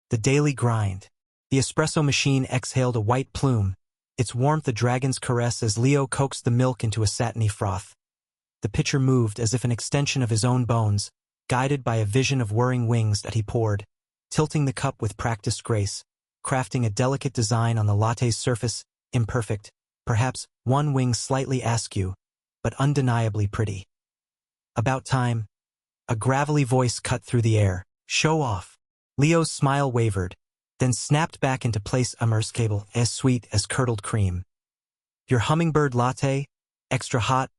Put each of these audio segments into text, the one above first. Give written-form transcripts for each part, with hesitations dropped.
The daily grind. The espresso machine exhaled a white plume, its warmth a dragon's caress as Leo coaxed the milk into a satiny froth. The pitcher moved as if an extension of his own bones, guided by a vision of whirring wings that he poured, tilting the cup with practiced grace, crafting a delicate design on the latte's surface, imperfect, perhaps one wing slightly askew, but undeniably pretty. About time. A gravelly voice cut through the air. Show off. Leo's smile wavered, then snapped back into place. Cable, as sweet as curdled cream. Your hummingbird latte, extra hot,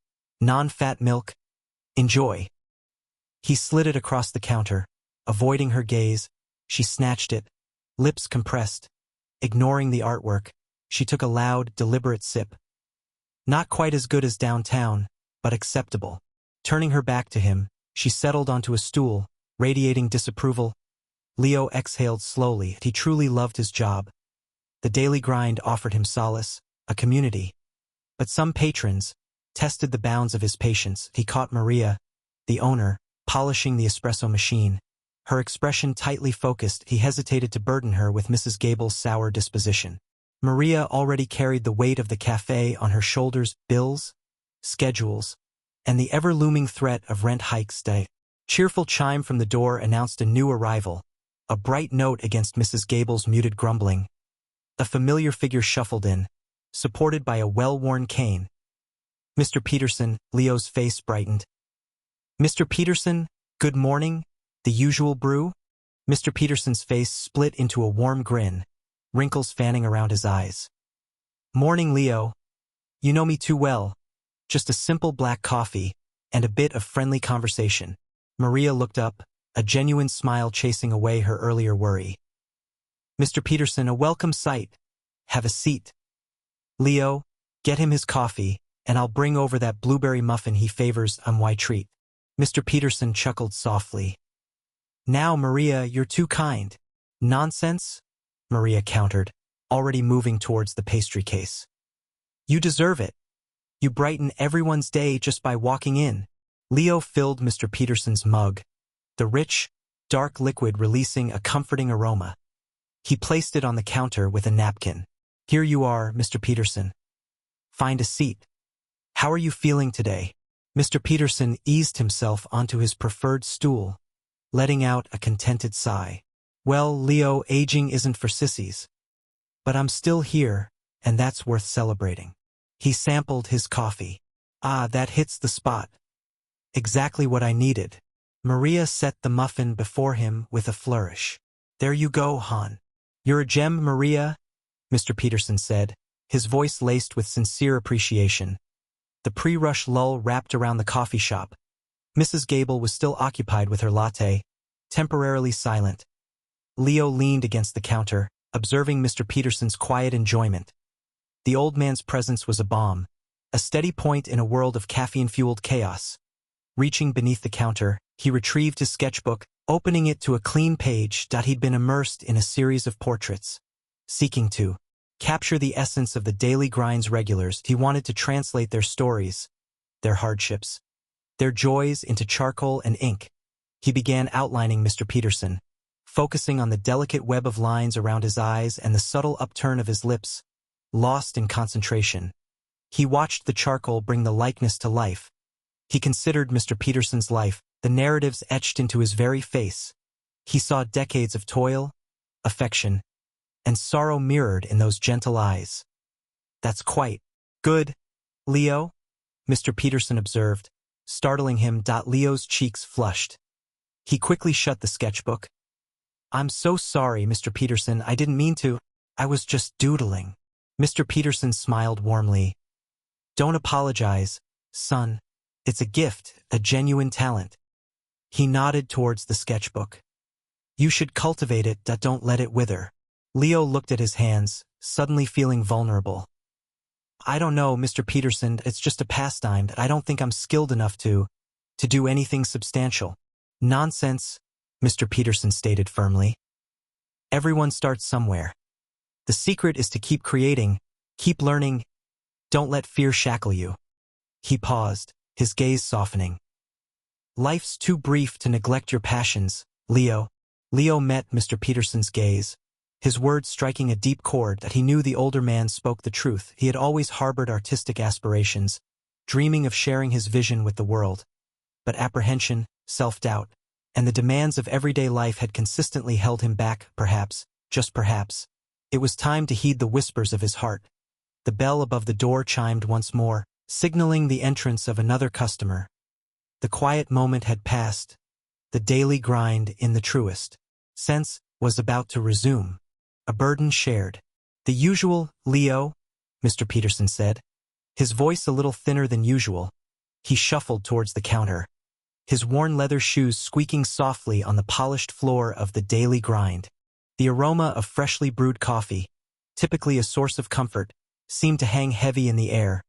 non-fat milk. Enjoy. He slid it across the counter. Avoiding her gaze, she snatched it, lips compressed. Ignoring the artwork, she took a loud, deliberate sip. Not quite as good as downtown, but acceptable. Turning her back to him, she settled onto a stool, radiating disapproval. Leo exhaled slowly. He truly loved his job. The daily grind offered him solace, a community. But some patrons tested the bounds of his patience. He caught Maria, the owner, polishing the espresso machine. Her expression tightly focused. He hesitated to burden her with Mrs. Gable's sour disposition. Maria already carried the weight of the cafe on her shoulders, bills, schedules, and the ever-looming threat of rent hikes. Cheerful chime from the door announced a new arrival, a bright note against Mrs. Gable's muted grumbling. A familiar figure shuffled in, supported by a well-worn cane. Mr. Peterson, Leo's face brightened. Mr. Peterson, good morning, the usual brew? Mr. Peterson's face split into a warm grin, wrinkles fanning around his eyes. Morning, Leo. You know me too well. Just a simple black coffee, and a bit of friendly conversation. Maria looked up, a genuine smile chasing away her earlier worry. Mr. Peterson, a welcome sight. Have a seat. Leo, get him his coffee, and I'll bring over that blueberry muffin he favors. Why treat. Mr. Peterson chuckled softly. Now, Maria, you're too kind. Nonsense? Maria countered, already moving towards the pastry case. You deserve it. You brighten everyone's day just by walking in. Leo filled Mr. Peterson's mug, the rich, dark liquid releasing a comforting aroma. He placed it on the counter with a napkin. Here you are, Mr. Peterson. Find a seat. How are you feeling today? Mr. Peterson eased himself onto his preferred stool, letting out a contented sigh. Well, Leo, aging isn't for sissies. But I'm still here, and that's worth celebrating. He sampled his coffee. Ah, that hits the spot. Exactly what I needed. Maria set the muffin before him with a flourish. There you go, hon. You're a gem, Maria, Mr. Peterson said, his voice laced with sincere appreciation. The pre-rush lull wrapped around the coffee shop. Mrs. Gable was still occupied with her latte, temporarily silent. Leo leaned against the counter, observing Mr. Peterson's quiet enjoyment. The old man's presence was a balm, a steady point in a world of caffeine-fueled chaos. Reaching beneath the counter, he retrieved his sketchbook, opening it to a clean page that he'd been immersed in a series of portraits. Seeking to capture the essence of the daily grind's regulars, he wanted to translate their stories, their hardships, their joys into charcoal and ink. He began outlining Mr. Peterson, focusing on the delicate web of lines around his eyes and the subtle upturn of his lips. Lost in concentration, he watched the charcoal bring the likeness to life. He considered Mr. Peterson's life, the narratives etched into his very face. He saw decades of toil, affection, and sorrow mirrored in those gentle eyes. That's quite good, Leo, Mr. Peterson observed, startling him. Leo's cheeks flushed. He quickly shut the sketchbook. I'm so sorry, Mr. Peterson, I didn't mean to. I was just doodling. Mr. Peterson smiled warmly. Don't apologize, son. It's a gift, a genuine talent. He nodded towards the sketchbook. You should cultivate it, don't let it wither. Leo looked at his hands, suddenly feeling vulnerable. I don't know, Mr. Peterson, it's just a pastime. I don't think I'm skilled enough to do anything substantial. Nonsense, Mr. Peterson stated firmly. Everyone starts somewhere. The secret is to keep creating, keep learning. Don't let fear shackle you. He paused, his gaze softening. Life's too brief to neglect your passions, Leo. Leo met Mr. Peterson's gaze, his words striking a deep chord that he knew the older man spoke the truth. He had always harbored artistic aspirations, dreaming of sharing his vision with the world. But apprehension, self-doubt, and the demands of everyday life had consistently held him back. Perhaps, just perhaps, it was time to heed the whispers of his heart. The bell above the door chimed once more, signaling the entrance of another customer. The quiet moment had passed. The daily grind, in the truest sense, was about to resume. A burden shared. "The usual, Leo?" Mr. Peterson said, his voice a little thinner than usual. He shuffled towards the counter, his worn leather shoes squeaking softly on the polished floor of the daily grind. The aroma of freshly brewed coffee, typically a source of comfort, seemed to hang heavy in the air,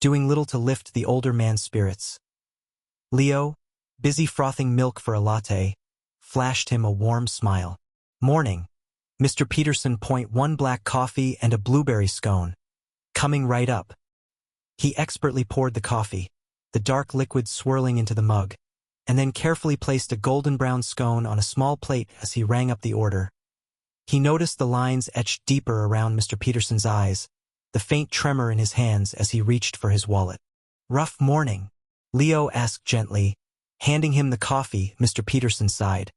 doing little to lift the older man's spirits. Leo, busy frothing milk for a latte, flashed him a warm smile. "Morning, Mr. Peterson. One black coffee and a blueberry scone. Coming right up." He expertly poured the coffee, the dark liquid swirling into the mug, and then carefully placed a golden brown scone on a small plate as he rang up the order. He noticed the lines etched deeper around Mr. Peterson's eyes, the faint tremor in his hands as he reached for his wallet. "Rough morning?" Leo asked gently, handing him the coffee. Mr. Peterson sighed.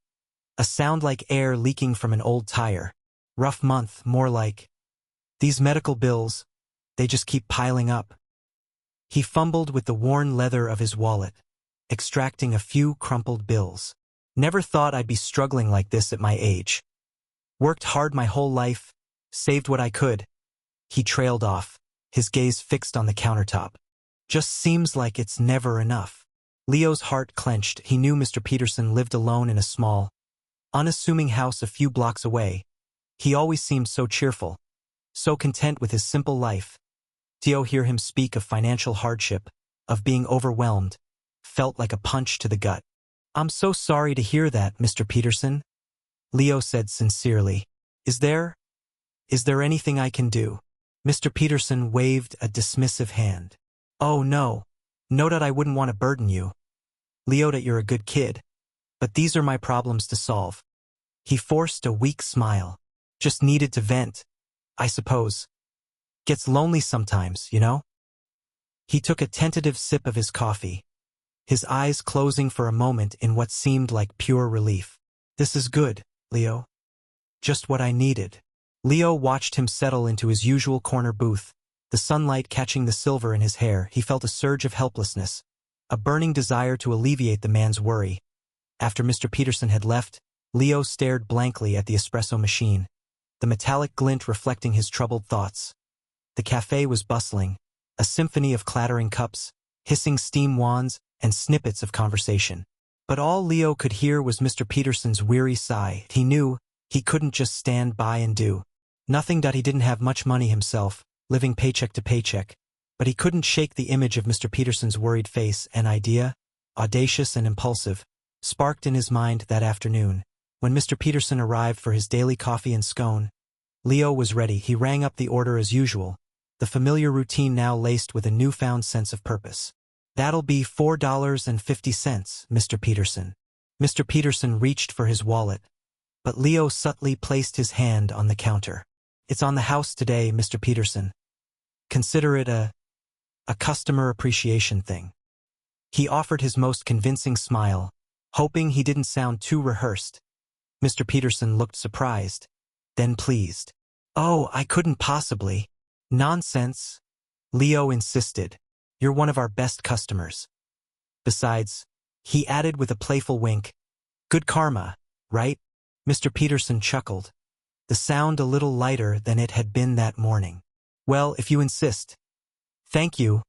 "A sound like air leaking from an old tire. Rough month, more like. These medical bills, they just keep piling up." He fumbled with the worn leather of his wallet, extracting a few crumpled bills. "Never thought I'd be struggling like this at my age. Worked hard my whole life, saved what I could." He trailed off, his gaze fixed on the countertop. "Just seems like it's never enough." Leo's heart clenched. He knew Mr. Peterson lived alone in a small, unassuming house a few blocks away. He always seemed so cheerful, so content with his simple life. To hear him speak of financial hardship, of being overwhelmed, felt like a punch to the gut. "I'm so sorry to hear that, Mr. Peterson," Leo said sincerely. Is there anything I can do?" Mr. Peterson waved a dismissive hand. "Oh no. Know that I wouldn't want to burden you. Leo, that you're a good kid. But these are my problems to solve." He forced a weak smile. "Just needed to vent, I suppose. Gets lonely sometimes, you know?" He took a tentative sip of his coffee, his eyes closing for a moment in what seemed like pure relief. "This is good, Leo. Just what I needed." Leo watched him settle into his usual corner booth, the sunlight catching the silver in his hair. He felt a surge of helplessness, a burning desire to alleviate the man's worry. After Mr. Peterson had left, Leo stared blankly at the espresso machine, the metallic glint reflecting his troubled thoughts. The cafe was bustling, a symphony of clattering cups, hissing steam wands, and snippets of conversation. But all Leo could hear was Mr. Peterson's weary sigh. He knew he couldn't just stand by and do nothing. That he didn't have much money himself, living paycheck to paycheck. But he couldn't shake the image of Mr. Peterson's worried face. An idea, audacious and impulsive, sparked in his mind that afternoon. When Mr. Peterson arrived for his daily coffee and scone, Leo was ready. He rang up the order as usual, the familiar routine now laced with a newfound sense of purpose. "That'll be $4.50, Mr. Peterson." Mr. Peterson reached for his wallet, but Leo subtly placed his hand on the counter. "It's on the house today, Mr. Peterson. Consider it a customer appreciation thing." He offered his most convincing smile, hoping he didn't sound too rehearsed. Mr. Peterson looked surprised, then pleased. "Oh, I couldn't possibly." "Nonsense," Leo insisted. "You're one of our best customers. Besides," he added with a playful wink, "good karma, right?" Mr. Peterson chuckled, the sound a little lighter than it had been that morning. "Well, if you insist." "Thank you,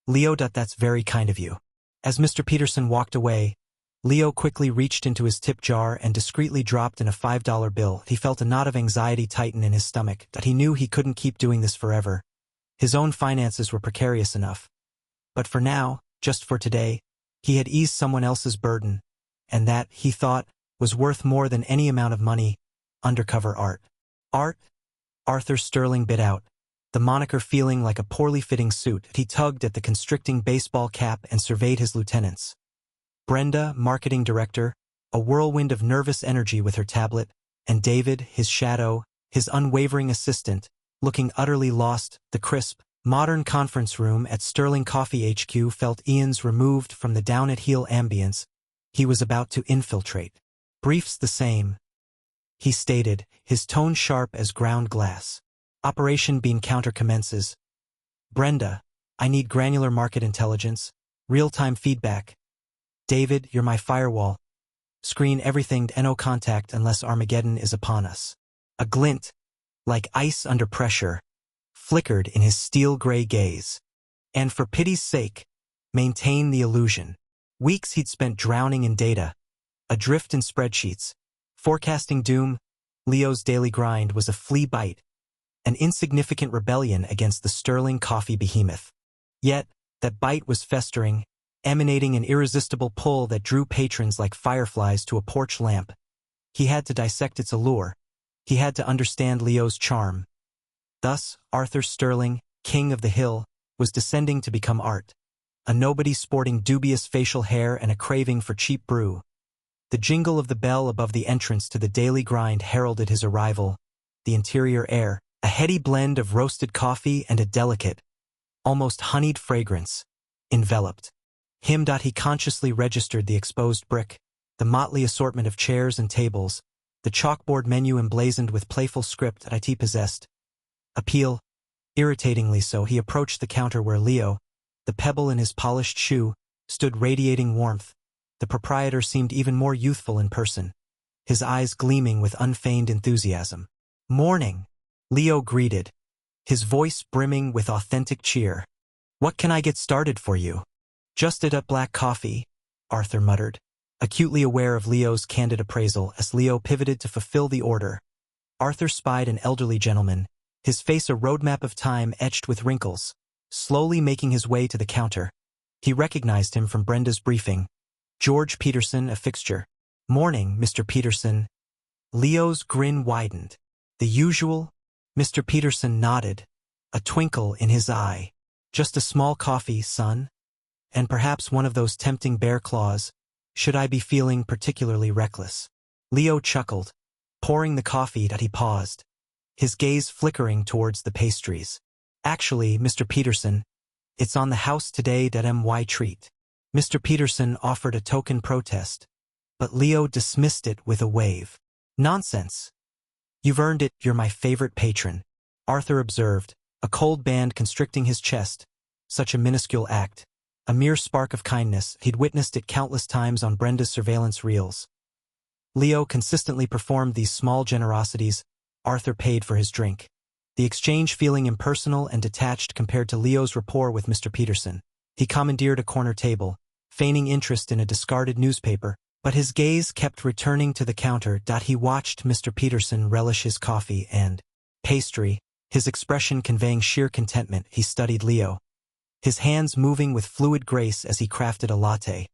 Leo. That's very kind of you." As Mr. Peterson walked away, Leo quickly reached into his tip jar and discreetly dropped in a $5 bill. He felt a knot of anxiety tighten in his stomach, that he knew he couldn't keep doing this forever. His own finances were precarious enough. But for now, just for today, he had eased someone else's burden, and that, he thought, was worth more than any amount of money. Undercover art. "Art?" Arthur Sterling bit out, the moniker feeling like a poorly fitting suit. He tugged at the constricting baseball cap and surveyed his lieutenants. "Brenda, marketing director. a whirlwind of nervous energy with her tablet, and David, his shadow, his unwavering assistant, looking utterly lost. The crisp, modern conference room at Sterling Coffee HQ felt eons removed from the down-at-heel ambience he was about to infiltrate. Briefs the same, he stated, his tone sharp as ground glass. Operation Bean counter commences. Brenda, I need granular market intelligence, real-time feedback. David, you're my firewall. Screen everything to no contact unless Armageddon is upon us. A glint, like ice under pressure, flickered in his steel-gray gaze. And for pity's sake, maintain the illusion. Weeks he'd spent drowning in data, adrift in spreadsheets, forecasting doom. Leo's daily grind was a flea bite, an insignificant rebellion against the Sterling Coffee behemoth. Yet, that bite was festering, emanating an irresistible pull that drew patrons like fireflies to a porch lamp. He had to dissect its allure. He had to understand Leo's charm. Thus, Arthur Sterling, king of the hill, was descending to become art. A nobody sporting dubious facial hair and a craving for cheap brew. The jingle of the bell above the entrance to the daily grind heralded his arrival. The interior air, a heady blend of roasted coffee and a delicate, almost honeyed fragrance, enveloped him. He consciously registered the exposed brick, the motley assortment of chairs and tables, the chalkboard menu emblazoned with playful script that it possessed. Appeal. Irritatingly so, he approached the counter where Leo, the pebble in his polished shoe, stood radiating warmth. The proprietor seemed even more youthful in person, his eyes gleaming with unfeigned enthusiasm. Morning, Leo greeted, his voice brimming with authentic cheer. What can I get started for you? Just a black coffee, Arthur muttered, acutely aware of Leo's candid appraisal as Leo pivoted to fulfill the order. Arthur spied an elderly gentleman, his face a roadmap of time etched with wrinkles, slowly making his way to the counter. He recognized him from Brenda's briefing. George Peterson, a fixture. Morning, Mr. Peterson. Leo's grin widened. The usual? Mr. Peterson nodded, a twinkle in his eye. Just a small coffee, son? And perhaps one of those tempting bear claws, should I be feeling particularly reckless. Leo chuckled, pouring the coffee. He paused, his gaze flickering towards the pastries. Actually, Mr. Peterson, it's on the house today. My treat. Mr. Peterson offered a token protest, but Leo dismissed it with a wave. Nonsense. You've earned it. You're my favorite patron, Arthur observed, a cold band constricting his chest. Such a minuscule act, a mere spark of kindness. He'd witnessed it countless times on Brenda's surveillance reels. Leo consistently performed these small generosities. Arthur paid for his drink, the exchange feeling impersonal and detached compared to Leo's rapport with Mr. Peterson. He commandeered a corner table, feigning interest in a discarded newspaper, but his gaze kept returning to the counter. He watched Mr. Peterson relish his coffee and pastry, his expression conveying sheer contentment. He studied Leo, his hands moving with fluid grace as he crafted a latte,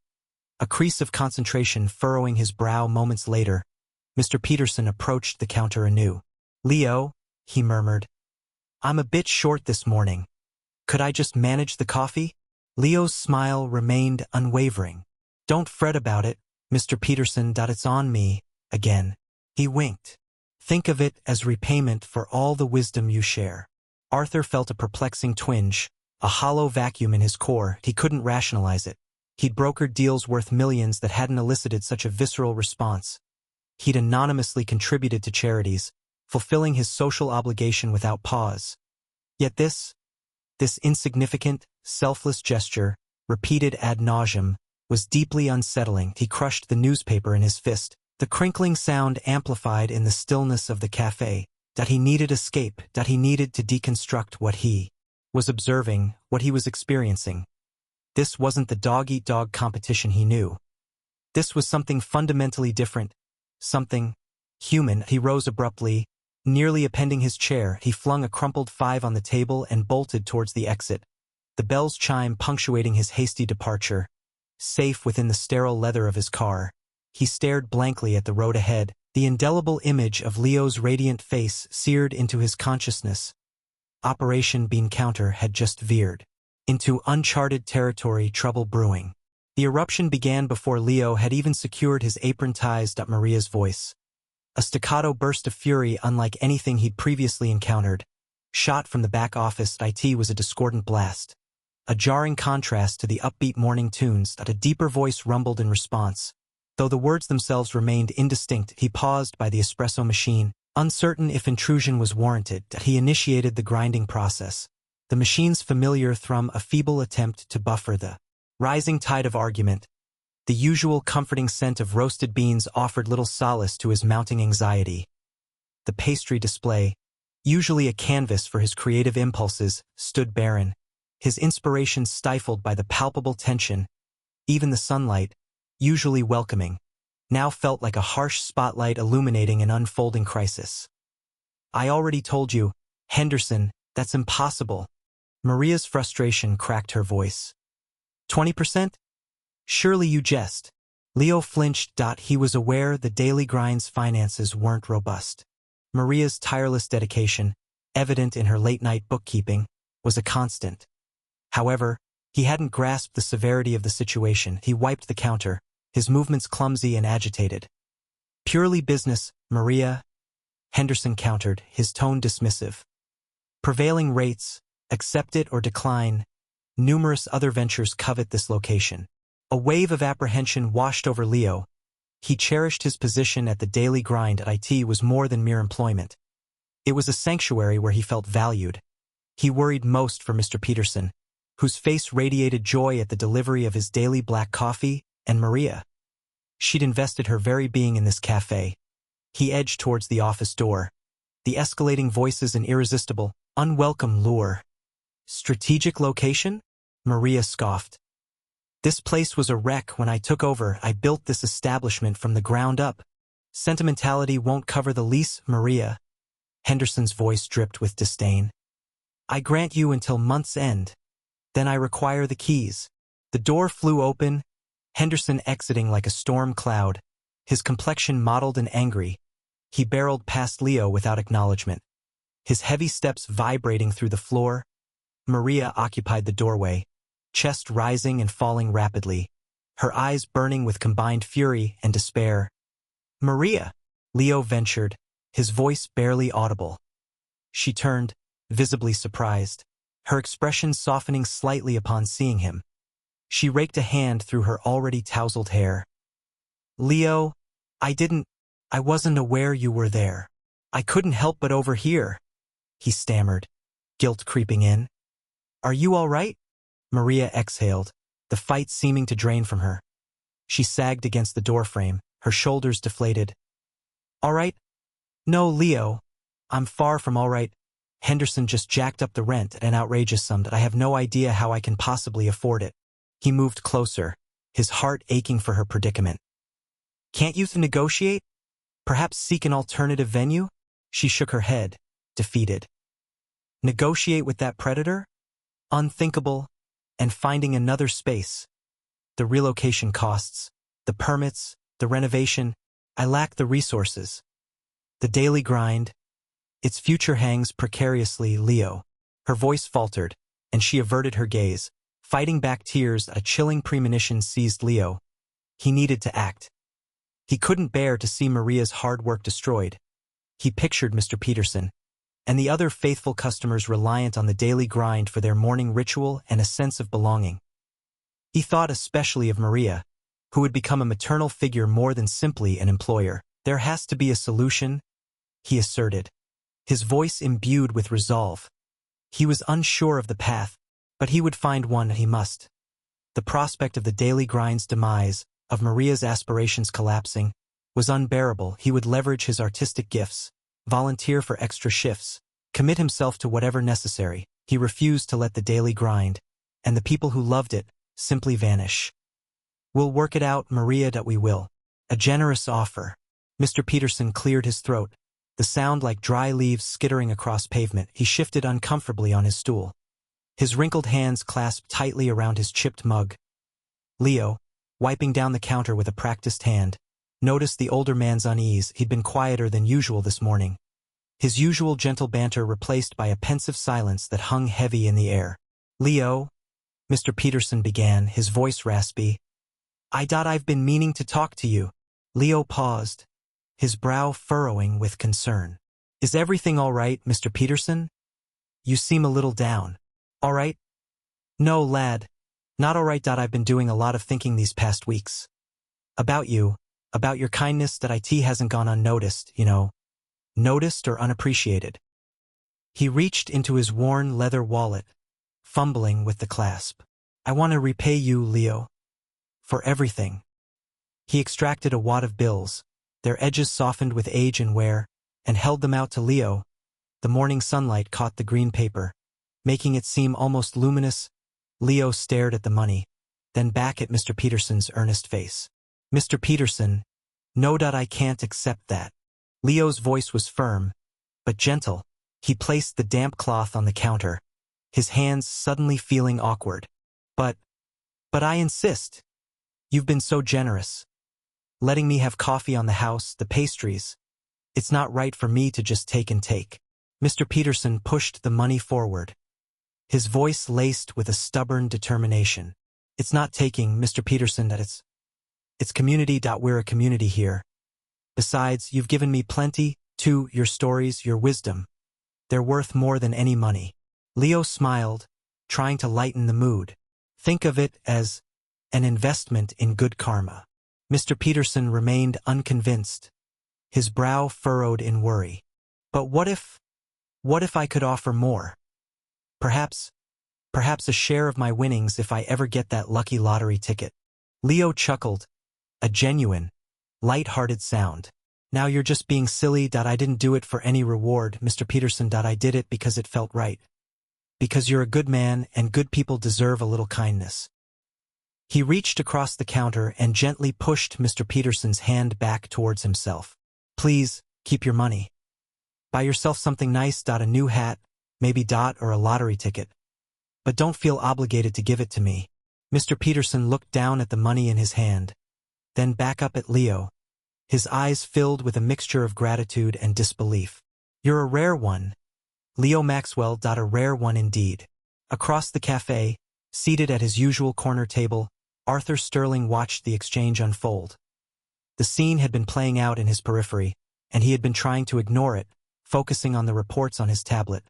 a crease of concentration furrowing his brow. Moments later, Mr. Peterson approached the counter anew. Leo, he murmured, I'm a bit short this morning. Could I just manage the coffee? Leo's smile remained unwavering. Don't fret about it, Mr. Peterson. It's on me, again. He winked. Think of it as repayment for all the wisdom you share. Arthur felt a perplexing twinge, a hollow vacuum in his core. He couldn't rationalize it. He'd brokered deals worth millions that hadn't elicited such a visceral response. He'd anonymously contributed to charities, fulfilling his social obligation without pause. Yet this insignificant, selfless gesture, repeated ad nauseum, was deeply unsettling. He crushed the newspaper in his fist, the crinkling sound amplified in the stillness of the cafe. He needed escape. He needed to deconstruct what he was observing, what he was experiencing. This wasn't the dog-eat-dog competition he knew. This was something fundamentally different, something human. He rose abruptly, nearly appending his chair. He flung a crumpled 5 on the table and bolted towards the exit, the bell's chime punctuating his hasty departure. Safe within the sterile leather of his car, he stared blankly at the road ahead, the indelible image of Leo's radiant face seared into his consciousness. Operation Bean Counter had just veered into uncharted territory, trouble brewing. The eruption began before Leo had even secured his apron ties. Maria's voice, a staccato burst of fury unlike anything he'd previously encountered, shot from the back office. It was a discordant blast, a jarring contrast to the upbeat morning tunes. A deeper voice rumbled in response. Though the words themselves remained indistinct, he paused by the espresso machine, uncertain if intrusion was warranted. He initiated the grinding process, the machine's familiar thrum a feeble attempt to buffer the rising tide of argument. The usual comforting scent of roasted beans offered little solace to his mounting anxiety. The pastry display, usually a canvas for his creative impulses, stood barren, his inspiration stifled by the palpable tension. Even the sunlight, usually welcoming, now felt like a harsh spotlight illuminating an unfolding crisis. "I already told you, Henderson, that's impossible." Maria's frustration cracked her voice. 20%? Surely you jest. Leo flinched. He was aware the Daily Grind's finances weren't robust. Maria's tireless dedication, evident in her late-night bookkeeping, was a constant. However, he hadn't grasped the severity of the situation. He wiped the counter, his movements clumsy and agitated. "Purely business, Maria," Henderson countered, his tone dismissive. "Prevailing rates, accept it or decline. Numerous other ventures covet this location." A wave of apprehension washed over Leo. He cherished his position at the Daily Grind. It was more than mere employment. It was a sanctuary where he felt valued. He worried most for Mr. Peterson, whose face radiated joy at the delivery of his daily black coffee, and Maria. She'd invested her very being in this cafe. He edged towards the office door, the escalating voices an irresistible, unwelcome lure. "Strategic location?" Maria scoffed. "This place was a wreck when I took over. I built this establishment from the ground up. Sentimentality won't cover the lease, Maria." Henderson's voice dripped with disdain. "I grant you until month's end. Then I require the keys." The door flew open, Henderson exiting like a storm cloud, his complexion mottled and angry. He barreled past Leo without acknowledgement, his heavy steps vibrating through the floor. Maria occupied the doorway, chest rising and falling rapidly, her eyes burning with combined fury and despair. "Maria," Leo ventured, his voice barely audible. She turned, visibly surprised, her expression softening slightly upon seeing him. She raked a hand through her already tousled hair. "Leo, I wasn't aware you were there. I couldn't help but overhear," he stammered, guilt creeping in. "Are you all right?" Maria exhaled, the fight seeming to drain from her. She sagged against the doorframe, her shoulders deflated. "All right? No, Leo, I'm far from all right. Henderson just jacked up the rent at an outrageous sum that I have no idea how I can possibly afford it." He moved closer, his heart aching for her predicament. "Can't you negotiate? Perhaps seek an alternative venue?" She shook her head, defeated. "Negotiate with that predator? Unthinkable. And finding another space. The relocation costs, the permits, the renovation, I lack the resources. The Daily Grind, its future hangs precariously, Leo." Her voice faltered, and she averted her gaze. Fighting back tears, a chilling premonition seized Leo. He needed to act. He couldn't bear to see Maria's hard work destroyed. He pictured Mr. Peterson and the other faithful customers reliant on the Daily Grind for their morning ritual and a sense of belonging. He thought especially of Maria, who would become a maternal figure more than simply an employer. "There has to be a solution," he asserted, his voice imbued with resolve. He was unsure of the path, but he would find one. He must. The prospect of the Daily Grind's demise, of Maria's aspirations collapsing, was unbearable. He would leverage his artistic gifts, volunteer for extra shifts, commit himself to whatever necessary. He refused to let the Daily Grind, and the people who loved it, simply vanish. "We'll work it out, Maria, that we will." A generous offer. Mr. Peterson cleared his throat, the sound like dry leaves skittering across pavement. He shifted uncomfortably on his stool, his wrinkled hands clasped tightly around his chipped mug. Leo, wiping down the counter with a practiced hand, noticed the older man's unease. He'd been quieter than usual this morning, his usual gentle banter replaced by a pensive silence that hung heavy in the air. "Leo," Mr. Peterson began, his voice raspy, I've been meaning to talk to you. Leo paused, his brow furrowing with concern. Is everything all right, Mr. Peterson? You seem a little down. All right? No, lad. Not all right. I've been doing a lot of thinking these past weeks. About you, about your kindness that it hasn't gone unnoticed, noticed or unappreciated. He reached into his worn leather wallet, fumbling with the clasp. I want to repay you, Leo. For everything. He extracted a wad of bills, their edges softened with age and wear, and held them out to Leo. The morning sunlight caught the green paper, making it seem almost luminous. Leo stared at the money, then back at Mr. Peterson's earnest face. Mr. Peterson, no, I can't accept that. Leo's voice was firm, but gentle. He placed the damp cloth on the counter, his hands suddenly feeling awkward. But I insist. You've been so generous. Letting me have coffee on the house, the pastries. It's not right for me to just take and take. Mr. Peterson pushed the money forward, his voice laced with a stubborn determination. It's not taking, Mr. Peterson, that it's community. We're a community here. Besides, you've given me plenty, too, your stories, your wisdom. They're worth more than any money. Leo smiled, trying to lighten the mood. Think of it as an investment in good karma. Mr. Peterson remained unconvinced, his brow furrowed in worry. But what if I could offer more? Perhaps a share of my winnings if I ever get that lucky lottery ticket. Leo chuckled, a genuine, light-hearted sound. Now you're just being silly. I didn't do it for any reward, Mr. Peterson. I did it because it felt right. Because you're a good man and good people deserve a little kindness. He reached across the counter and gently pushed Mr. Peterson's hand back towards himself. Please, keep your money. Buy yourself something nice. A new hat, maybe or a lottery ticket. But don't feel obligated to give it to me. Mr. Peterson looked down at the money in his hand, then back up at Leo, his eyes filled with a mixture of gratitude and disbelief. You're a rare one. Leo Maxwell. A rare one indeed. Across the cafe, seated at his usual corner table, Arthur Sterling watched the exchange unfold. The scene had been playing out in his periphery, and he had been trying to ignore it, focusing on the reports on his tablet.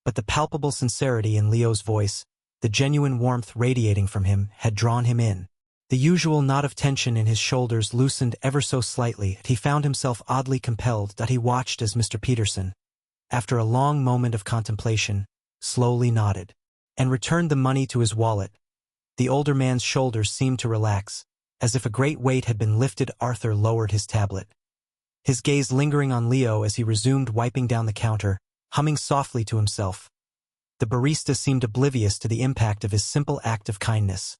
But the palpable sincerity in Leo's voice, the genuine warmth radiating from him, had drawn him in. The usual knot of tension in his shoulders loosened ever so slightly, and he found himself oddly compelled. He watched as Mr. Peterson, after a long moment of contemplation, slowly nodded, and returned the money to his wallet. The older man's shoulders seemed to relax, as if a great weight had been lifted. Arthur lowered his tablet, his gaze lingering on Leo as he resumed wiping down the counter, humming softly to himself. The barista seemed oblivious to the impact of his simple act of kindness.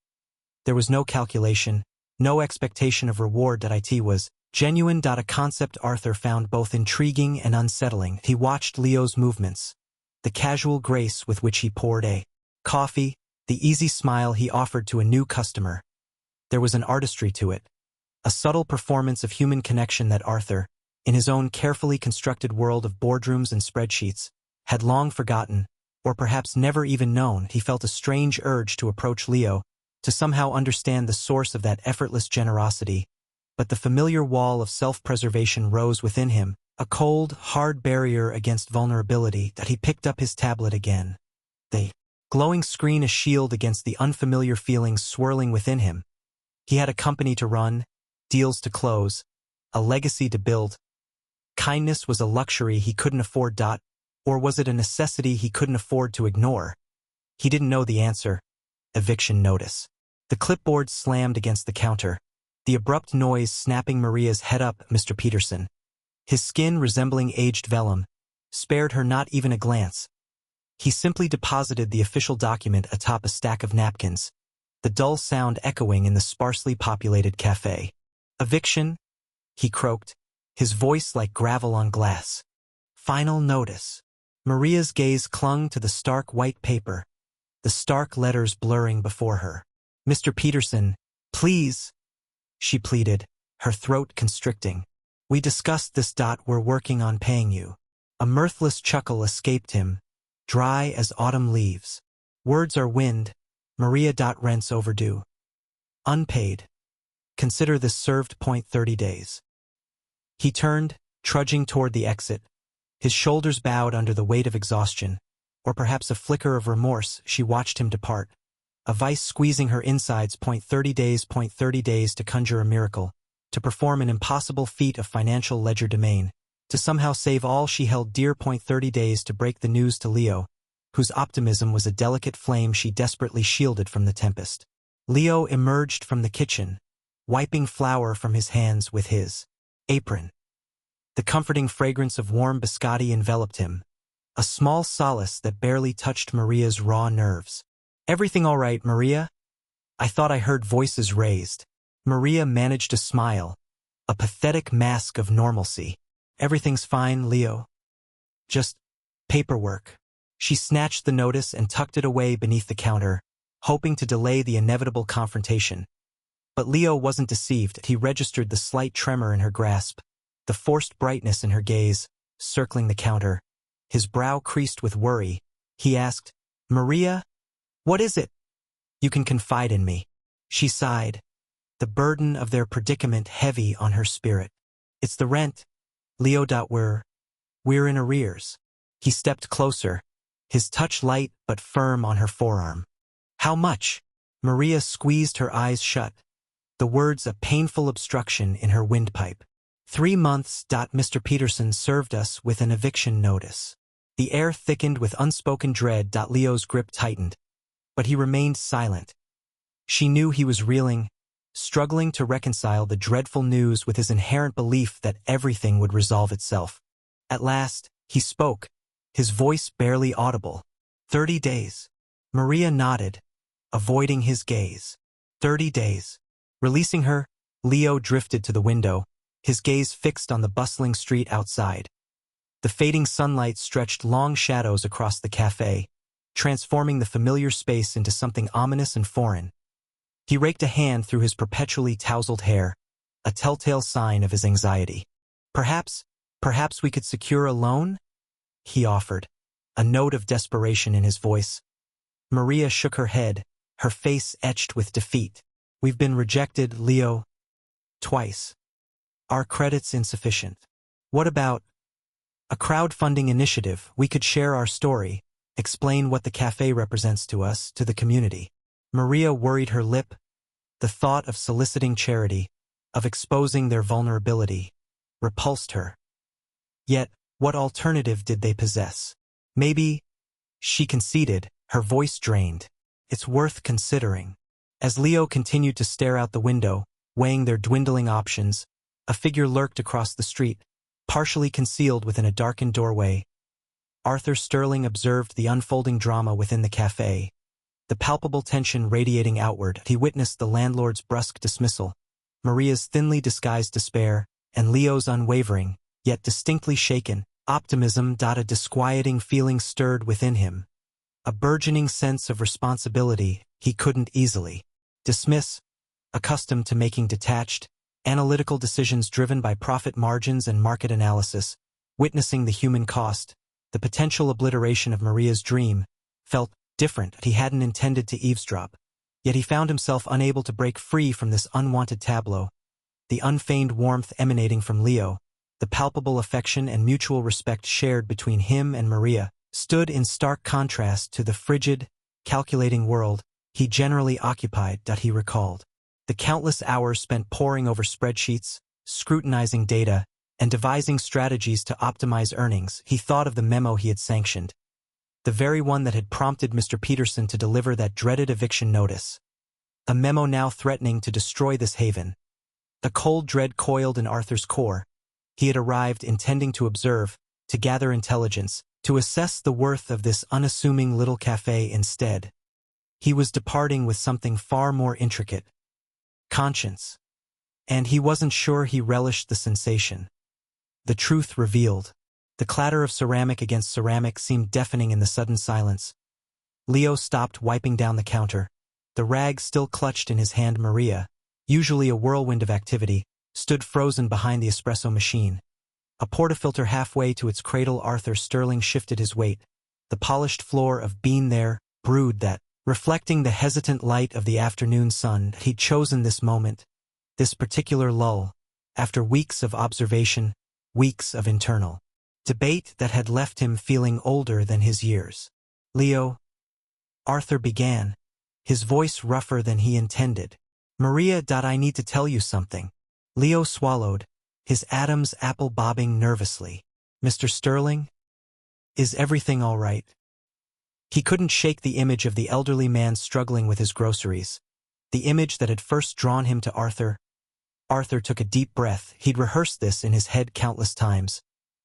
There was no calculation, no expectation of reward. It was genuine. A concept Arthur found both intriguing and unsettling. He watched Leo's movements, the casual grace with which he poured a coffee, the easy smile he offered to a new customer. There was an artistry to it, a subtle performance of human connection that Arthur, in his own carefully constructed world of boardrooms and spreadsheets, had long forgotten, or perhaps never even known. He felt a strange urge to approach Leo, to somehow understand the source of that effortless generosity, but the familiar wall of self-preservation rose within him, a cold, hard barrier against vulnerability. He picked up his tablet again, the glowing screen a shield against the unfamiliar feelings swirling within him. He had a company to run, deals to close, a legacy to build. Kindness was a luxury he couldn't afford. Or was it a necessity he couldn't afford to ignore? He didn't know the answer. Eviction notice. The clipboard slammed against the counter, the abrupt noise snapping Maria's head up. Mr. Peterson, his skin resembling aged vellum, spared her not even a glance. He simply deposited the official document atop a stack of napkins, the dull sound echoing in the sparsely populated cafe. Eviction? He croaked, his voice like gravel on glass. Final notice. Maria's gaze clung to the stark white paper, the stark letters blurring before her. Mr. Peterson, please, she pleaded, her throat constricting. We discussed this. We're working on paying you. A mirthless chuckle escaped him, dry as autumn leaves. Words are wind. Maria. Rent's overdue. Unpaid. Consider this served. 30 days. He turned, trudging toward the exit, his shoulders bowed under the weight of exhaustion, or perhaps a flicker of remorse. She watched him depart, a vice squeezing her insides. 30 days. 30 days to conjure a miracle, to perform an impossible feat of financial legerdemain, to somehow save all she held dear. 30 days to break the news to Leo, whose optimism was a delicate flame she desperately shielded from the tempest. Leo emerged from the kitchen, wiping flour from his hands with his apron. The comforting fragrance of warm biscotti enveloped him, a small solace that barely touched Maria's raw nerves. "Everything all right, Maria?" "I thought I heard voices raised." Maria managed a smile, a pathetic mask of normalcy. "Everything's fine, Leo. Just paperwork." She snatched the notice and tucked it away beneath the counter, hoping to delay the inevitable confrontation. But Leo wasn't deceived. He registered the slight tremor in her grasp, the forced brightness in her gaze, circling the counter. His brow creased with worry. He asked, "Maria, what is it?" "You can confide in me." She sighed, the burden of their predicament heavy on her spirit. "It's the rent, Leo. We're in arrears." He stepped closer, his touch light but firm on her forearm. "How much?" Maria squeezed her eyes shut, the words a painful obstruction in her windpipe. 3 months. Mr. Peterson served us with an eviction notice. The air thickened with unspoken dread. Leo's grip tightened, but he remained silent. She knew he was reeling, struggling to reconcile the dreadful news with his inherent belief that everything would resolve itself. At last, he spoke, his voice barely audible. 30 days. Maria nodded, avoiding his gaze. 30 days. Releasing her, Leo drifted to the window, his gaze fixed on the bustling street outside. The fading sunlight stretched long shadows across the cafe, transforming the familiar space into something ominous and foreign. He raked a hand through his perpetually tousled hair, a telltale sign of his anxiety. Perhaps we could secure a loan?" he offered, a note of desperation in his voice. Maria shook her head, her face etched with defeat. "We've been rejected, Leo. Twice. Our credit's insufficient." "What about a crowdfunding initiative? We could share our story, explain what the cafe represents to us, to the community." Maria worried her lip. The thought of soliciting charity, of exposing their vulnerability, repulsed her. Yet, what alternative did they possess? "Maybe," she conceded, her voice drained. "It's worth considering." As Leo continued to stare out the window, weighing their dwindling options, a figure lurked across the street, partially concealed within a darkened doorway. Arthur Sterling observed the unfolding drama within the cafe, the palpable tension radiating outward. He witnessed the landlord's brusque dismissal, Maria's thinly disguised despair, and Leo's unwavering, yet distinctly shaken, optimism. A disquieting feeling stirred within him, a burgeoning sense of responsibility he couldn't easily dismiss, accustomed to making detached, analytical decisions driven by profit margins and market analysis. Witnessing the human cost, the potential obliteration of Maria's dream, felt different. He hadn't intended to eavesdrop, yet he found himself unable to break free from this unwanted tableau. The unfeigned warmth emanating from Leo, the palpable affection and mutual respect shared between him and Maria, stood in stark contrast to the frigid, calculating world he generally occupied. He recalled the countless hours spent poring over spreadsheets, scrutinizing data, and devising strategies to optimize earnings. He thought of the memo he had sanctioned, the very one that had prompted Mr. Peterson to deliver that dreaded eviction notice. A memo now threatening to destroy this haven. A cold dread coiled in Arthur's core. He had arrived intending to observe, to gather intelligence, to assess the worth of this unassuming little cafe. Instead, he was departing with something far more intricate. Conscience. And he wasn't sure he relished the sensation. The truth revealed. The clatter of ceramic against ceramic seemed deafening in the sudden silence. Leo stopped wiping down the counter, the rag still clutched in his hand. Maria, usually a whirlwind of activity, stood frozen behind the espresso machine. A portafilter halfway to its cradle. Arthur Sterling shifted his weight. The polished floor of bean there brewed that, reflecting the hesitant light of the afternoon sun. He'd chosen this moment, This particular lull, after weeks of observation, weeks of internal debate that had left him feeling older than his years. Leo, Arthur began, his voice rougher than he intended. Maria, I need to tell you something. Leo swallowed, his Adam's apple bobbing nervously. Mr. Sterling? Is everything all right? He couldn't shake the image of the elderly man struggling with his groceries, the image that had first drawn him to Arthur. Arthur took a deep breath. He'd rehearsed this in his head countless times,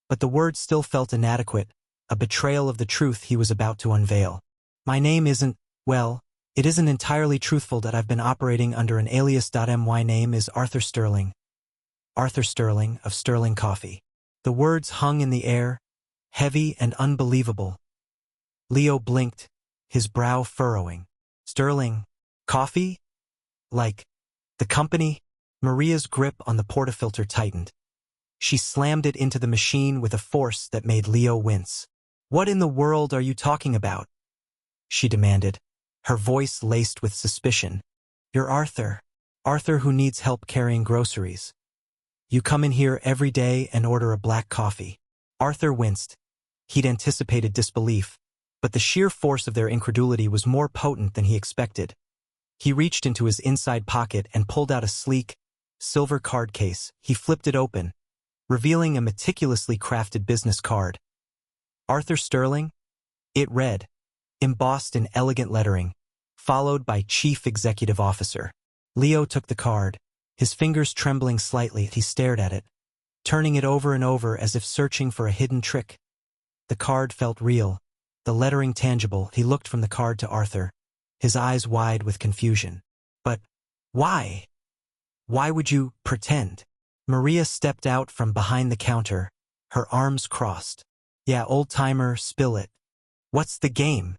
but the words still felt inadequate, a betrayal of the truth he was about to unveil. My name isn't, well, it isn't entirely truthful that I've been operating under an alias. My name is Arthur Sterling. Arthur Sterling of Sterling Coffee. The words hung in the air, heavy and unbelievable. Leo blinked, his brow furrowing. Sterling Coffee? Like the company? Maria's grip on the portafilter tightened. She slammed it into the machine with a force that made Leo wince. What in the world are you talking about? She demanded, her voice laced with suspicion. You're Arthur. Arthur who needs help carrying groceries. You come in here every day and order a black coffee. Arthur winced. He'd anticipated disbelief, but the sheer force of their incredulity was more potent than he expected. He reached into his inside pocket and pulled out a sleek, silver card case. He flipped it open, revealing a meticulously crafted business card. Arthur Sterling? It read, embossed in elegant lettering, followed by Chief Executive Officer. Leo took the card, his fingers trembling slightly. He stared at it, turning it over and over as if searching for a hidden trick. The card felt real, the lettering tangible. He looked from the card to Arthur, his eyes wide with confusion. But why? Why would you pretend? Maria stepped out from behind the counter, her arms crossed. Yeah, old-timer, spill it. What's the game?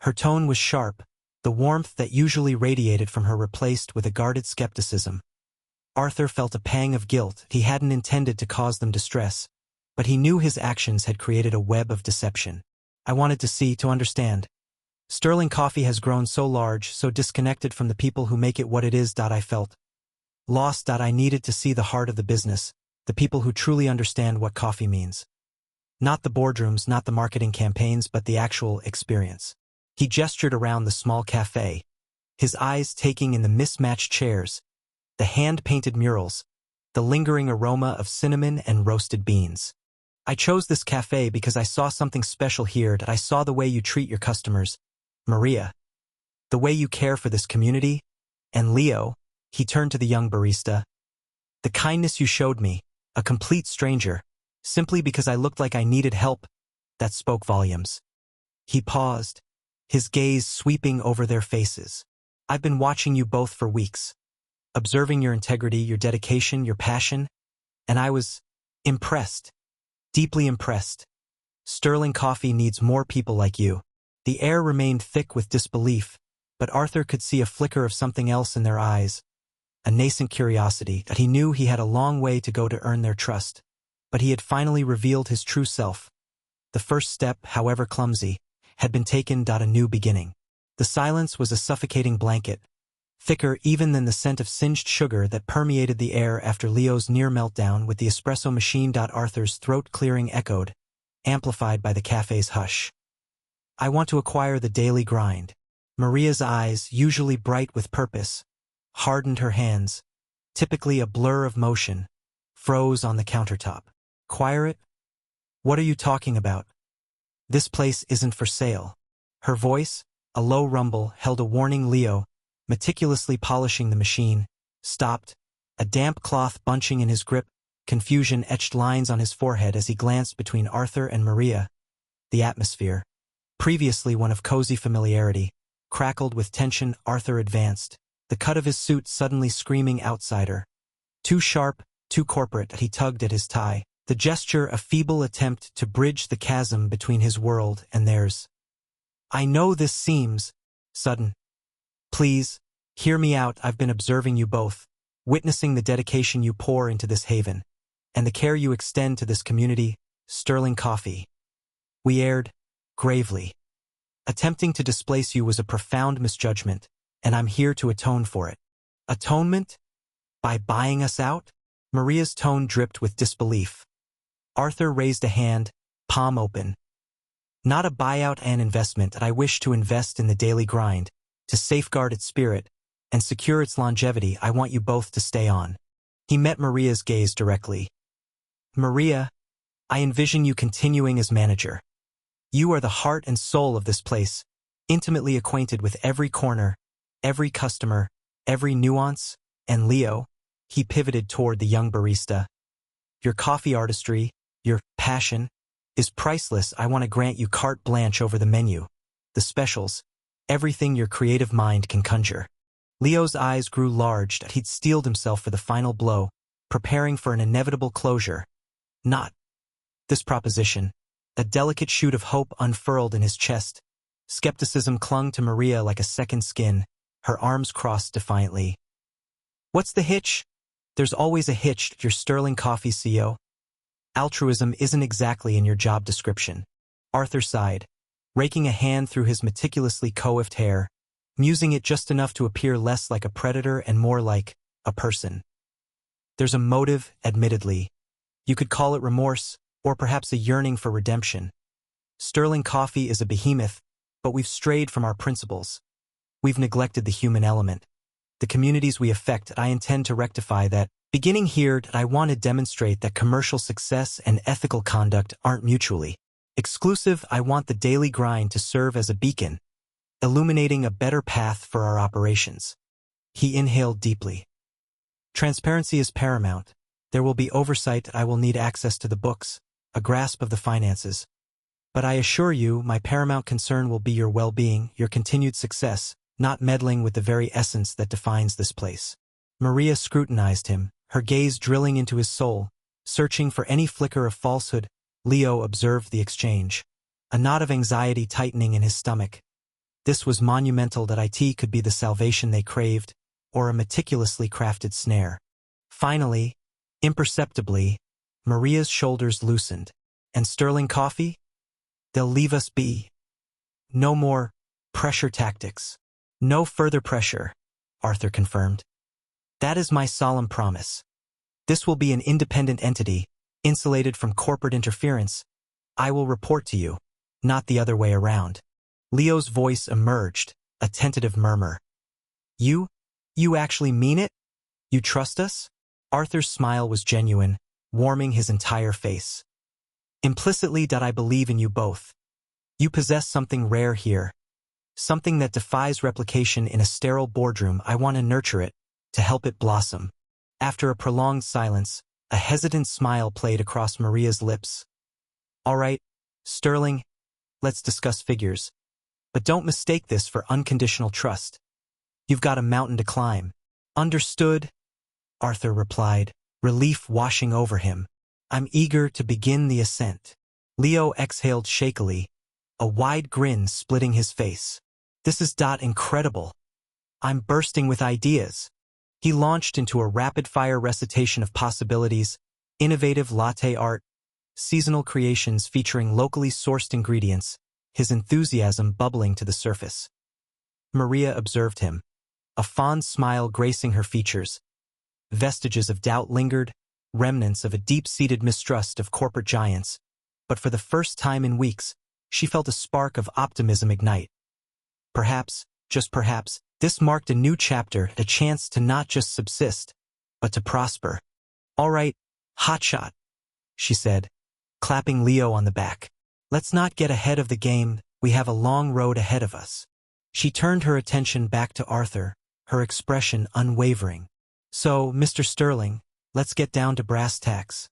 Her tone was sharp, the warmth that usually radiated from her replaced with a guarded skepticism. Arthur felt a pang of guilt. He hadn't intended to cause them distress, but he knew his actions had created a web of deception. I wanted to understand. Sterling Coffee has grown so large, so disconnected from the people who make it what it is. I felt lost. I needed to see the heart of the business, the people who truly understand what coffee means. Not the boardrooms, not the marketing campaigns, but the actual experience. He gestured around the small cafe, his eyes taking in the mismatched chairs, the hand-painted murals, the lingering aroma of cinnamon and roasted beans. I chose this cafe because I saw something special here. I saw the way you treat your customers, Maria. The way you care for this community. And Leo, he turned to the young barista. The kindness you showed me, a complete stranger, simply because I looked like I needed help, that spoke volumes. He paused, his gaze sweeping over their faces. I've been watching you both for weeks, observing your integrity, your dedication, your passion, and I was impressed, deeply impressed. Sterling Coffee needs more people like you. The air remained thick with disbelief, but Arthur could see a flicker of something else in their eyes, a nascent curiosity that he knew he had a long way to go to earn their trust. But he had finally revealed his true self. The first step, however clumsy, had been taken. A new beginning. The silence was a suffocating blanket, thicker even than the scent of singed sugar that permeated the air after Leo's near meltdown with the espresso machine. Arthur's throat-clearing echoed, amplified by the cafe's hush. I want to acquire the daily grind. Maria's eyes, usually bright with purpose, hardened. Her hands, typically a blur of motion, froze on the countertop. Acquire it? What are you talking about? This place isn't for sale. Her voice, a low rumble, held a warning. Leo, meticulously polishing the machine, stopped, a damp cloth bunching in his grip. Confusion etched lines on his forehead as he glanced between Arthur and Maria. The atmosphere, previously one of cozy familiarity, crackled with tension. Arthur advanced, the cut of his suit suddenly screaming outsider. Too sharp, too corporate. He tugged at his tie, the gesture a feeble attempt to bridge the chasm between his world and theirs. I know this seems sudden. Please, hear me out. I've been observing you both, witnessing the dedication you pour into this haven, and the care you extend to this community, Sterling Coffee. We erred, gravely. Attempting to displace you was a profound misjudgment, and I'm here to atone for it. Atonement? By buying us out? Maria's tone dripped with disbelief. Arthur raised a hand, palm open. Not a buyout, an investment. I wish to invest in the daily grind, to safeguard its spirit, and secure its longevity. I want you both to stay on. He met Maria's gaze directly. Maria, I envision you continuing as manager. You are the heart and soul of this place, intimately acquainted with every corner, every customer, every nuance, and Leo, he pivoted toward the young barista. Your coffee artistry, your passion, is priceless. I want to grant you carte blanche over the menu, the specials, everything your creative mind can conjure. Leo's eyes grew large that he'd steeled himself for the final blow, preparing for an inevitable closure. Not this proposition. A delicate shoot of hope unfurled in his chest. Skepticism clung to Maria like a second skin, her arms crossed defiantly. What's the hitch? There's always a hitch. You're Sterling Coffee CEO. Altruism isn't exactly in your job description. Arthur sighed, raking a hand through his meticulously coiffed hair, musing it just enough to appear less like a predator and more like a person. There's a motive, admittedly. You could call it remorse, or perhaps a yearning for redemption. Sterling Coffee is a behemoth, but we've strayed from our principles. We've neglected the human element. The communities we affect, I intend to rectify that. Beginning here, I want to demonstrate that commercial success and ethical conduct aren't mutually exclusive. I want the daily grind to serve as a beacon, illuminating a better path for our operations. He inhaled deeply. Transparency is paramount. There will be oversight. I will need access to the books, a grasp of the finances. But I assure you, my paramount concern will be your well-being, your continued success, not meddling with the very essence that defines this place. Maria scrutinized him, her gaze drilling into his soul, searching for any flicker of falsehood. Leo observed the exchange, a knot of anxiety tightening in his stomach. This was monumental. That IT could be the salvation they craved, or a meticulously crafted snare. Finally, imperceptibly, Maria's shoulders loosened. And Sterling Coffee? They'll leave us be. No more pressure tactics. No further pressure, Arthur confirmed. That is my solemn promise. This will be an independent entity, insulated from corporate interference. I will report to you, not the other way around. Leo's voice emerged, a tentative murmur. You actually mean it? You trust us? Arthur's smile was genuine, warming his entire face. Implicitly, that I believe in you both. You possess something rare here. Something that defies replication in a sterile boardroom. I want to nurture it, to help it blossom. After a prolonged silence, a hesitant smile played across Maria's lips. All right, Sterling, let's discuss figures. But don't mistake this for unconditional trust. You've got a mountain to climb. Understood? Arthur replied, relief washing over him. I'm eager to begin the ascent. Leo exhaled shakily, a wide grin splitting his face. This is incredible. I'm bursting with ideas. He launched into a rapid-fire recitation of possibilities, innovative latte art, seasonal creations featuring locally sourced ingredients, his enthusiasm bubbling to the surface. Maria observed him, a fond smile gracing her features. Vestiges of doubt lingered, remnants of a deep-seated mistrust of corporate giants, but for the first time in weeks, she felt a spark of optimism ignite. Perhaps, just perhaps, this marked a new chapter, a chance to not just subsist, but to prosper. All right, hotshot, she said, clapping Leo on the back. Let's not get ahead of the game. We have a long road ahead of us. She turned her attention back to Arthur, her expression unwavering. So, Mr. Sterling, let's get down to brass tacks.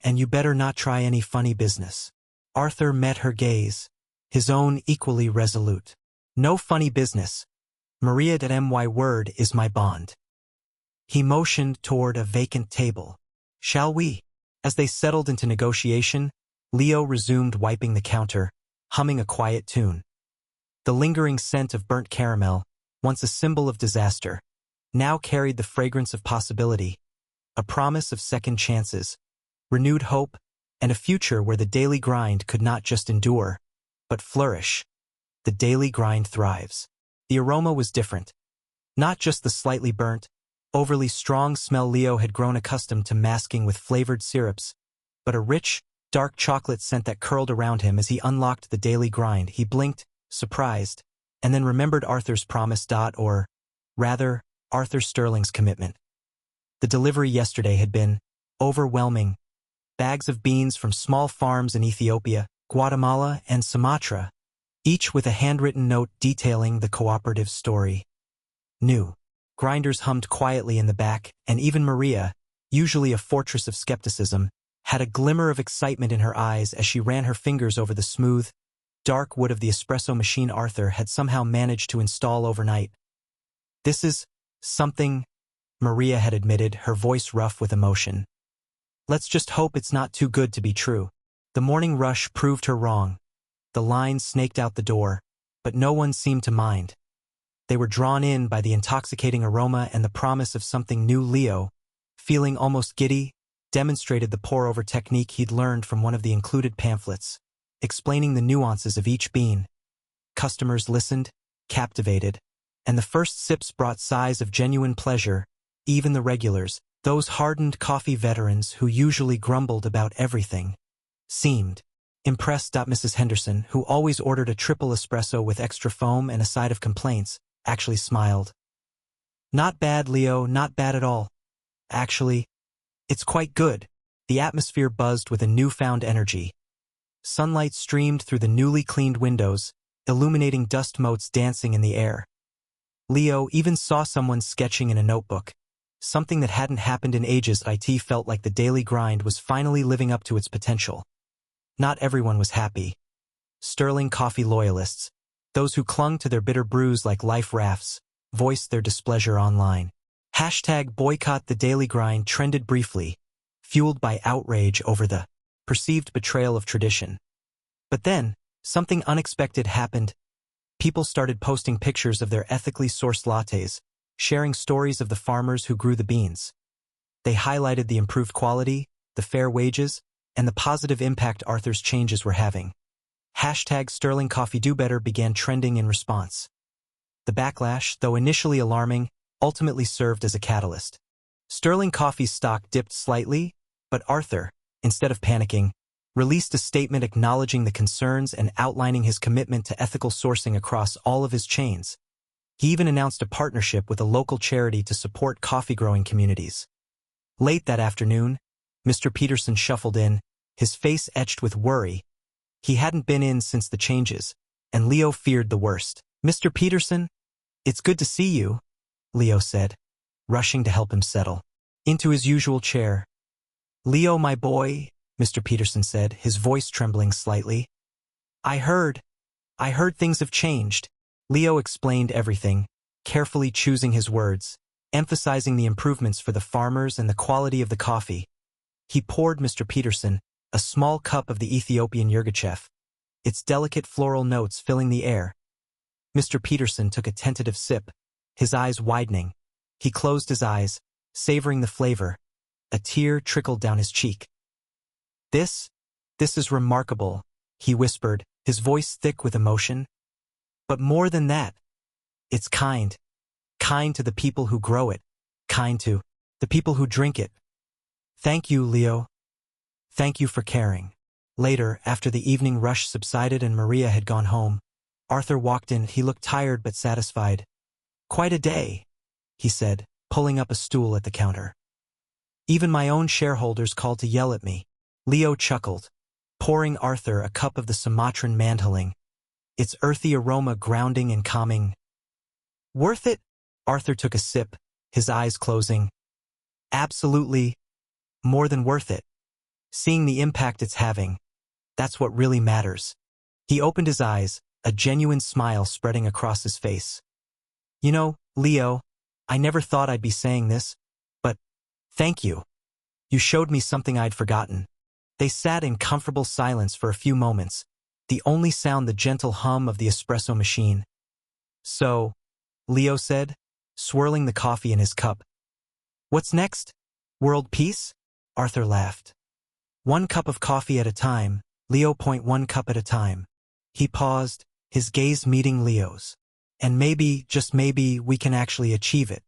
And you better not try any funny business. Arthur met her gaze, his own equally resolute. No funny business. Maria, that my word is my bond. He motioned toward a vacant table. Shall we? As they settled into negotiation, Leo resumed wiping the counter, humming a quiet tune. The lingering scent of burnt caramel, once a symbol of disaster, now carried the fragrance of possibility, a promise of second chances, renewed hope, and a future where the daily grind could not just endure, but flourish. The daily grind thrives. The aroma was different. Not just the slightly burnt, overly strong smell Leo had grown accustomed to masking with flavored syrups, but a rich, dark chocolate scent that curled around him as he unlocked the daily grind. He blinked, surprised, and then remembered Arthur's promise. Or, rather, Arthur Sterling's commitment. The delivery yesterday had been overwhelming. Bags of beans from small farms in Ethiopia, Guatemala, and Sumatra, each with a handwritten note detailing the cooperative story. New. Grinders hummed quietly in the back, and even Maria, usually a fortress of skepticism, had a glimmer of excitement in her eyes as she ran her fingers over the smooth, dark wood of the espresso machine Arthur had somehow managed to install overnight. "This is something," Maria had admitted, her voice rough with emotion. "Let's just hope it's not too good to be true." The morning rush proved her wrong. The line snaked out the door, but no one seemed to mind. They were drawn in by the intoxicating aroma and the promise of something new. Leo, feeling almost giddy, demonstrated the pour-over technique he'd learned from one of the included pamphlets, explaining the nuances of each bean. Customers listened, captivated, and the first sips brought sighs of genuine pleasure. Even the regulars, those hardened coffee veterans who usually grumbled about everything, seemed impressed. Mrs. Henderson, who always ordered a triple espresso with extra foam and a side of complaints, actually smiled. "Not bad, Leo, not bad at all. Actually, it's quite good." The atmosphere buzzed with a newfound energy. Sunlight streamed through the newly cleaned windows, illuminating dust motes dancing in the air. Leo even saw someone sketching in a notebook, something that hadn't happened in ages. It felt like the daily grind was finally living up to its potential. Not everyone was happy. Sterling coffee loyalists, those who clung to their bitter brews like life rafts, voiced their displeasure online. #boycott the daily grind trended briefly, fueled by outrage over the perceived betrayal of tradition. But then, something unexpected happened. People started posting pictures of their ethically sourced lattes, sharing stories of the farmers who grew the beans. They highlighted the improved quality, the fair wages, and the positive impact Arthur's changes were having. #Sterling Coffee Do Better began trending in response. The backlash, though initially alarming, ultimately served as a catalyst. Sterling Coffee's stock dipped slightly, but Arthur, instead of panicking, released a statement acknowledging the concerns and outlining his commitment to ethical sourcing across all of his chains. He even announced a partnership with a local charity to support coffee-growing communities. Late that afternoon, Mr. Peterson shuffled in, his face etched with worry. He hadn't been in since the changes, and Leo feared the worst. "Mr. Peterson, it's good to see you," Leo said, rushing to help him settle into his usual chair. "Leo, my boy," Mr. Peterson said, his voice trembling slightly. I heard things have changed." Leo explained everything, carefully choosing his words, emphasizing the improvements for the farmers and the quality of the coffee. He poured Mr. Peterson a small cup of the Ethiopian yirgacheffe, its delicate floral notes filling the air. Mr. Peterson took a tentative sip, his eyes widening. He closed his eyes, savoring the flavor. A tear trickled down his cheek. This is remarkable," he whispered, his voice thick with emotion. "But more than that, it's kind to the people who grow it, kind to the people who drink it. Thank you, Leo. Thank you for caring." Later, after the evening rush subsided and Maria had gone home, Arthur walked in. He looked tired but satisfied. "Quite a day," he said, pulling up a stool at the counter. "Even my own shareholders called to yell at me." Leo chuckled, pouring Arthur a cup of the Sumatran mandheling, its earthy aroma grounding and calming. "Worth it?" Arthur took a sip, his eyes closing. "Absolutely, more than worth it. Seeing the impact it's having, that's what really matters." He opened his eyes, a genuine smile spreading across his face. "You know, Leo, I never thought I'd be saying this, but thank you. You showed me something I'd forgotten." They sat in comfortable silence for a few moments, the only sound the gentle hum of the espresso machine. "So," Leo said, swirling the coffee in his cup. "What's next? World peace?" Arthur laughed. "One cup of coffee at a time, Leo. 1 cup at a time." He paused, his gaze meeting Leo's. "And maybe, just maybe, we can actually achieve it."